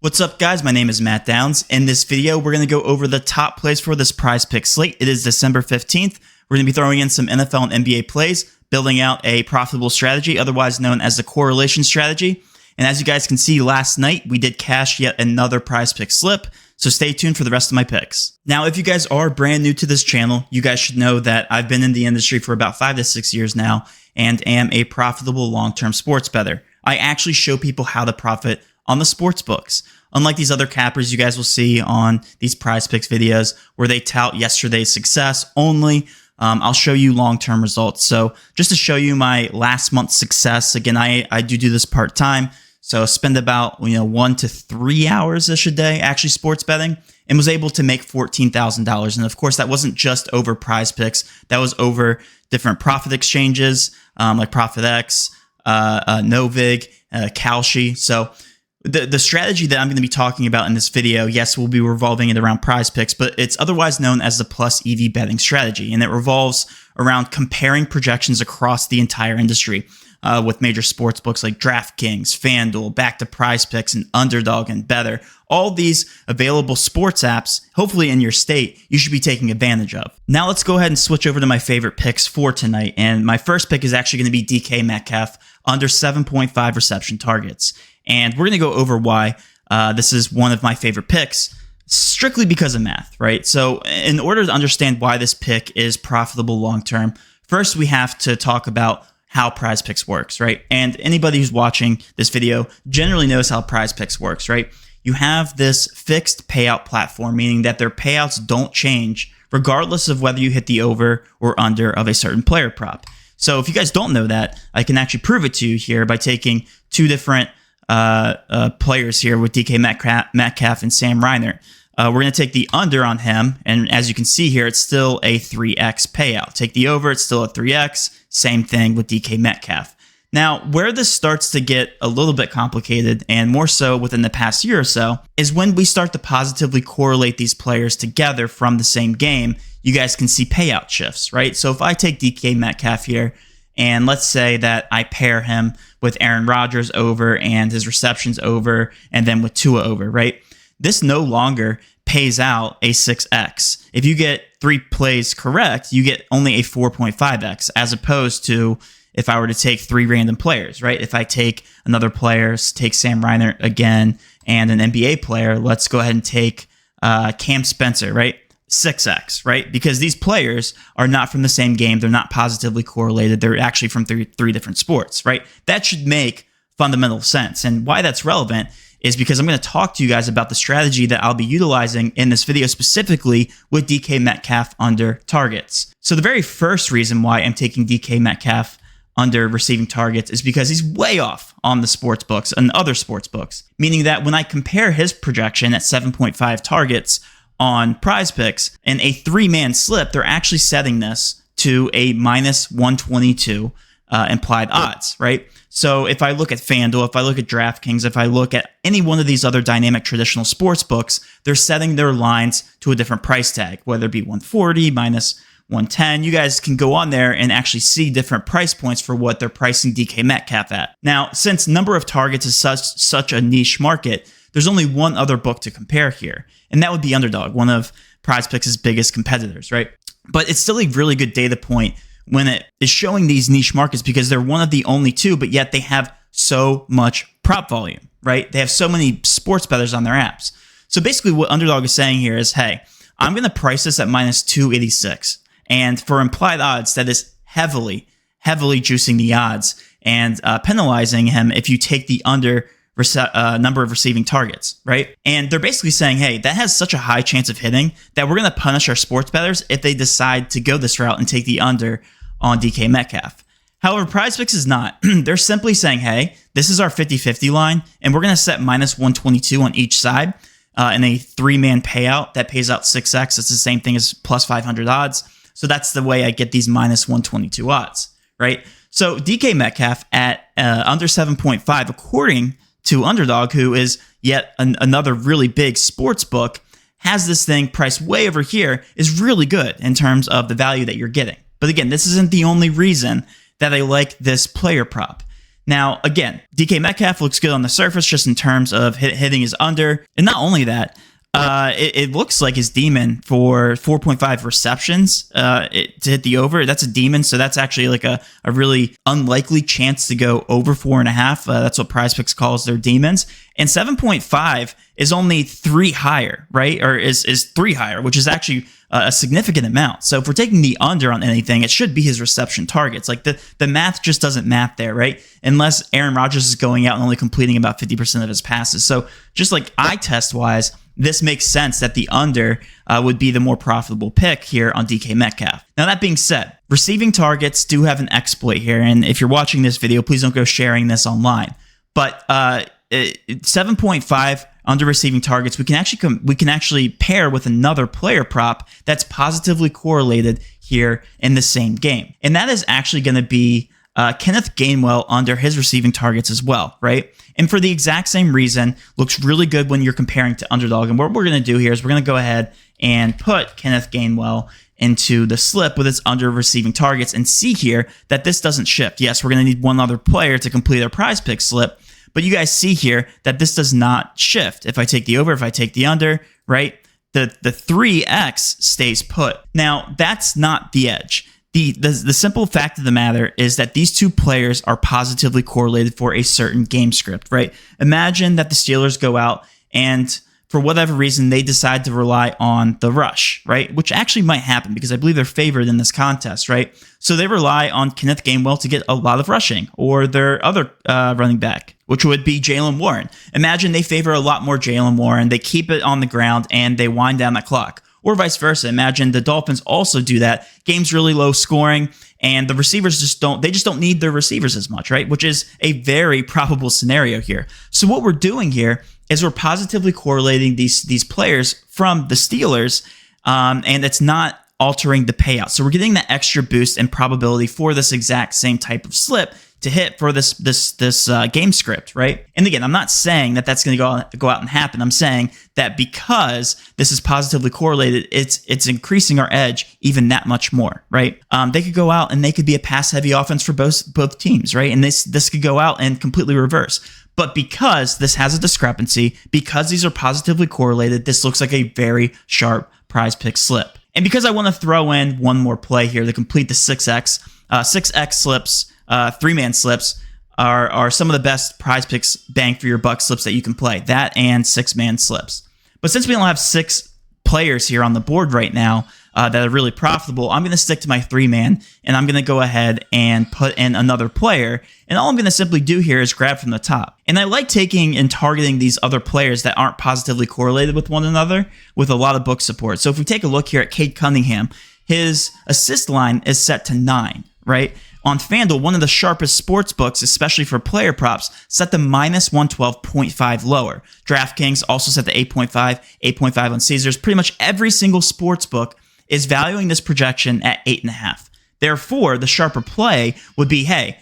What's up, guys? My name is Matt Downs. In this video, we're going to go over the top plays for this Prizepicks slate. It is December 15th. We're going to be throwing in some NFL and NBA plays, building out a profitable strategy, otherwise known as the correlation strategy. And as you guys can see, last night, we did cash yet another Prizepicks slip, so stay tuned for the rest of my picks. Now, if you guys are brand new to this channel, you guys should know that I've been in the industry for about 5 to 6 years now and am a profitable long-term sports bettor. I actually show people how to profit on the sports books. Unlike these other cappers you guys will see on these Prizepicks videos where they tout yesterday's success only, I'll show you long-term results. So just to show you my last month's success, again, I do this part-time, so spend about 1 to 3 hours-ish a day actually sports betting, and was able to make $14,000. And of course, that wasn't just over Prizepicks, that was over different profit exchanges like Prizepicks, Novig, Kalshi. So the strategy that I'm going to be talking about in this video, yes, we'll be revolving it around Prizepicks, but it's otherwise known as the plus EV betting strategy. And it revolves around comparing projections across the entire industry with major sports books like DraftKings, FanDuel, back to Prizepicks, and Underdog and Better. All these available sports apps, hopefully in your state, you should be taking advantage of. Now let's go ahead and switch over to my favorite picks for tonight. And my first pick is actually going to be DK Metcalf under 7.5 reception targets. And we're going to go over why this is one of my favorite picks, strictly because of math, right? So in order to understand why this pick is profitable long-term, first we have to talk about how Prizepicks works, right? And anybody who's watching this video generally knows how Prizepicks works, right? You have this fixed payout platform, meaning that their payouts don't change regardless of whether you hit the over or under of a certain player prop. So if you guys don't know that, I can actually prove it to you here by taking two different players here with DK Metcalf and Sam Reiner. We're going to take the under on him, and as you can see here, it's still a 3x payout. Take the over, it's still a 3x. Same thing with DK Metcalf. Now, where this starts to get a little bit complicated, and more so within the past year or so, is when we start to positively correlate these players together from the same game. You guys can see payout shifts, right? So if I take DK Metcalf here, and let's say that I pair him with Aaron Rodgers over and his receptions over, and then with Tua over, right? This no longer pays out a 6x. If you get 3 plays correct, you get only a 4.5x, as opposed to if I were to take 3 random players, right? If I take another player, take Sam Reiner again, and an NBA player, let's go ahead and take Cam Spencer, right? 6x, right? Because these players are not from the same game. They're not positively correlated. They're actually from three different sports, right? That should make fundamental sense. And why that's relevant is because I'm going to talk to you guys about the strategy that I'll be utilizing in this video specifically with DK Metcalf under targets. So the very first reason why I'm taking DK Metcalf under receiving targets is because he's way off on the sports books and other sports books, meaning that when I compare his projection at 7.5 targets on Prizepicks in a 3-man slip, they're actually setting this to a minus 122 implied odds, right? So if I look at FanDuel, if I look at DraftKings, if I look at any one of these other dynamic traditional sports books, they're setting their lines to a different price tag, whether it be 140, minus 110. You guys can go on there and actually see different price points for what they're pricing DK Metcalf at. Now, since number of targets is such a niche market, there's only one other book to compare here, and that would be Underdog, one of Prizepicks' biggest competitors, right? But it's still a really good data point when it is showing these niche markets because they're one of the only two, but yet they have so much prop volume, right? They have so many sports bettors on their apps. So basically what Underdog is saying here is, hey, I'm going to price this at minus 286. And for implied odds, that is heavily juicing the odds and penalizing him if you take the under number of receiving targets, right? And they're basically saying, hey, that has such a high chance of hitting that we're going to punish our sports bettors if they decide to go this route and take the under on DK Metcalf. However, Prizepicks is not. They're simply saying, hey, this is our 50-50 line, and we're going to set minus 122 on each side in a 3-man payout that pays out 6x. It's the same thing as plus 500 odds. So that's the way I get these minus 122 odds, right? So DK Metcalf at under 7.5, according to Underdog, who is yet another really big sports book, has this thing priced way over here, is really good in terms of the value that you're getting. But again, this isn't the only reason that I like this player prop. Now, again, DK Metcalf looks good on the surface just in terms of hitting his under. And not only that, it looks like his demon for 4.5 receptions to hit the over. That's a demon, so that's actually like a really unlikely chance to go over 4.5. That's what Prizepicks calls their demons. And 7.5 is only 3 higher, right? Or is 3 higher, which is actually a significant amount. So if we're taking the under on anything, it should be his reception targets. Like the math just doesn't math there, right? Unless Aaron Rodgers is going out and only completing about 50% of his passes. So just like eye test wise, this makes sense that the under would be the more profitable pick here on DK Metcalf. Now, that being said, receiving targets do have an exploit here. And if you're watching this video, please don't go sharing this online. But 7.5 under receiving targets, we can actually pair with another player prop that's positively correlated here in the same game. And that is actually going to be Kenneth Gainwell under his receiving targets as well, right? And for the exact same reason, looks really good when you're comparing to underdog. And what we're going to do here is we're going to go ahead and put Kenneth Gainwell into the slip with its under receiving targets and see here that this doesn't shift. Yes, we're going to need one other player to complete our Prizepick slip, but you guys see here that this does not shift. If I take the over, if I take the under, right, the 3x stays put. Now, that's not the edge. The simple fact of the matter is that these two players are positively correlated for a certain game script, right? Imagine that the Steelers go out and for whatever reason, they decide to rely on the rush, right? Which actually might happen because I believe they're favored in this contest, right? So they rely on Kenneth Gainwell to get a lot of rushing or their other running back, which would be Jaylen Warren. Imagine they favor a lot more Jaylen Warren. They keep it on the ground and they wind down that clock. Or vice versa. Imagine the Dolphins also do that. Game's really low scoring, and the receivers just don't need their receivers as much, right? Which is a very probable scenario here. So what we're doing here is we're positively correlating these players from the Steelers, and it's not altering the payout. So we're getting that extra boost and probability for this exact same type of slip to hit for this game script, right? And again, I'm not saying that that's going to go out and happen. I'm saying that because this is positively correlated, it's increasing our edge even that much more, right? They could go out and they could be a pass-heavy offense for both teams, right? And this could go out and completely reverse. But because this has a discrepancy, because these are positively correlated, this looks like a very sharp Prizepick slip. And because I want to throw in one more play here to complete the 6x slips, 3-man slips are some of the best Prizepicks bang for your buck slips that you can play. That and 6-man slips. But since we don't have 6 players here on the board right now that are really profitable, I'm going to stick to my 3-man, and I'm going to go ahead and put in another player. And all I'm going to simply do here is grab from the top. And I like taking and targeting these other players that aren't positively correlated with one another with a lot of book support. So if we take a look here at Cade Cunningham, his assist line is set to 9, right? On FanDuel, one of the sharpest sports books, especially for player props, set the minus 112.5 lower. DraftKings also set the 8.5, 8.5 on Caesars. Pretty much every single sports book is valuing this projection at 8.5. Therefore, the sharper play would be, hey,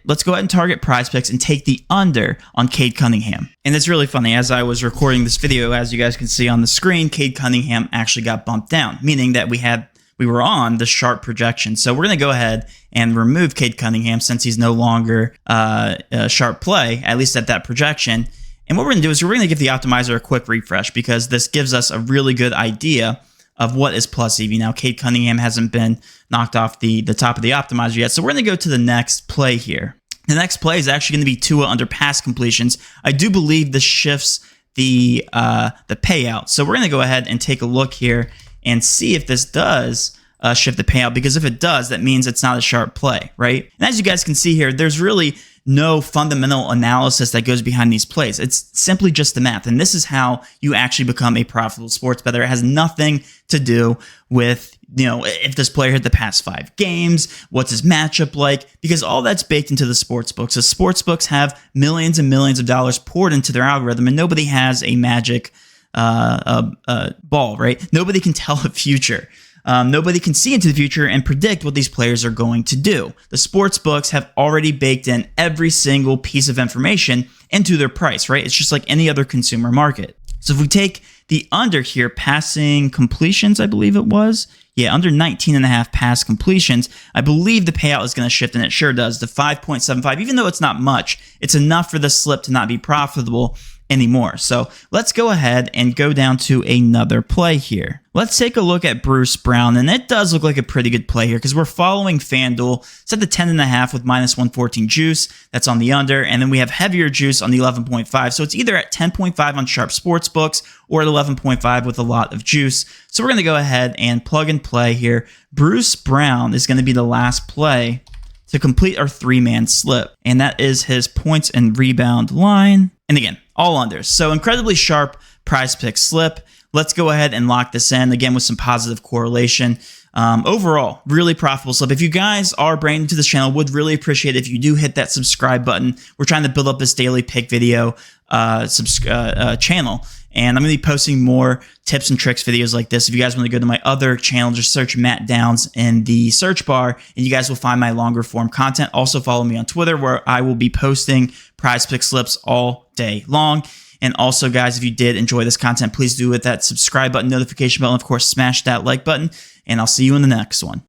let's go ahead and target Prizepicks and take the under on Cade Cunningham. And it's really funny, as I was recording this video, as you guys can see on the screen, Cade Cunningham actually got bumped down, meaning that we were on the sharp projection. So we're going to go ahead and remove Cade Cunningham since he's no longer a sharp play, at least at that projection. And what we're going to do is we're going to give the optimizer a quick refresh because this gives us a really good idea of what is plus EV. Now, Cade Cunningham hasn't been knocked off the top of the optimizer yet. So we're going to go to the next play here. The next play is actually going to be Tua under pass completions. I do believe this shifts the payout. So we're going to go ahead and take a look here and see if this does shift the payout, because if it does, that means it's not a sharp play, right? And as you guys can see here, there's really no fundamental analysis that goes behind these plays. It's simply just the math, and this is how you actually become a profitable sports bettor. It has nothing to do with, if this player hit the past 5 games, what's his matchup like, because all that's baked into the sports books. So sports books have millions and millions of dollars poured into their algorithm, and nobody has a magic ball, right? Nobody can tell the future. Nobody can see into the future and predict what these players are going to do. The sports books have already baked in every single piece of information into their price, right? It's just like any other consumer market. So if we take the under here, passing completions, I believe it was. Yeah, under 19.5 pass completions, I believe the payout is going to shift, and it sure does, to 5.75. Even though it's not much, it's enough for the slip to not be profitable anymore. So let's go ahead and go down to another play here. Let's take a look at Bruce Brown, and it does look like a pretty good play here because we're following FanDuel. It's at the 10.5 with minus 114 juice. That's on the under, and then we have heavier juice on the 11.5. So it's either at 10.5 on sharp sports books or at 11.5 with a lot of juice. So we're going to go ahead and plug and play here. Bruce Brown is going to be the last play to complete our 3-man slip, and that is his points and rebound line. And again, all unders. So incredibly sharp Prizepicks slip. Let's go ahead and lock this in, again, with some positive correlation. Overall, really profitable slip. If you guys are brand new to this channel, would really appreciate it if you do hit that subscribe button. We're trying to build up this daily pick video channel, and I'm going to be posting more tips and tricks videos like this. If you guys want to go to my other channel, just search Matt Downs in the search bar, and you guys will find my longer form content. Also follow me on Twitter, where I will be posting Prizepicks slips all day long. And also, guys, if you did enjoy this content, please do hit that subscribe button, notification bell, and of course, smash that like button. And I'll see you in the next one.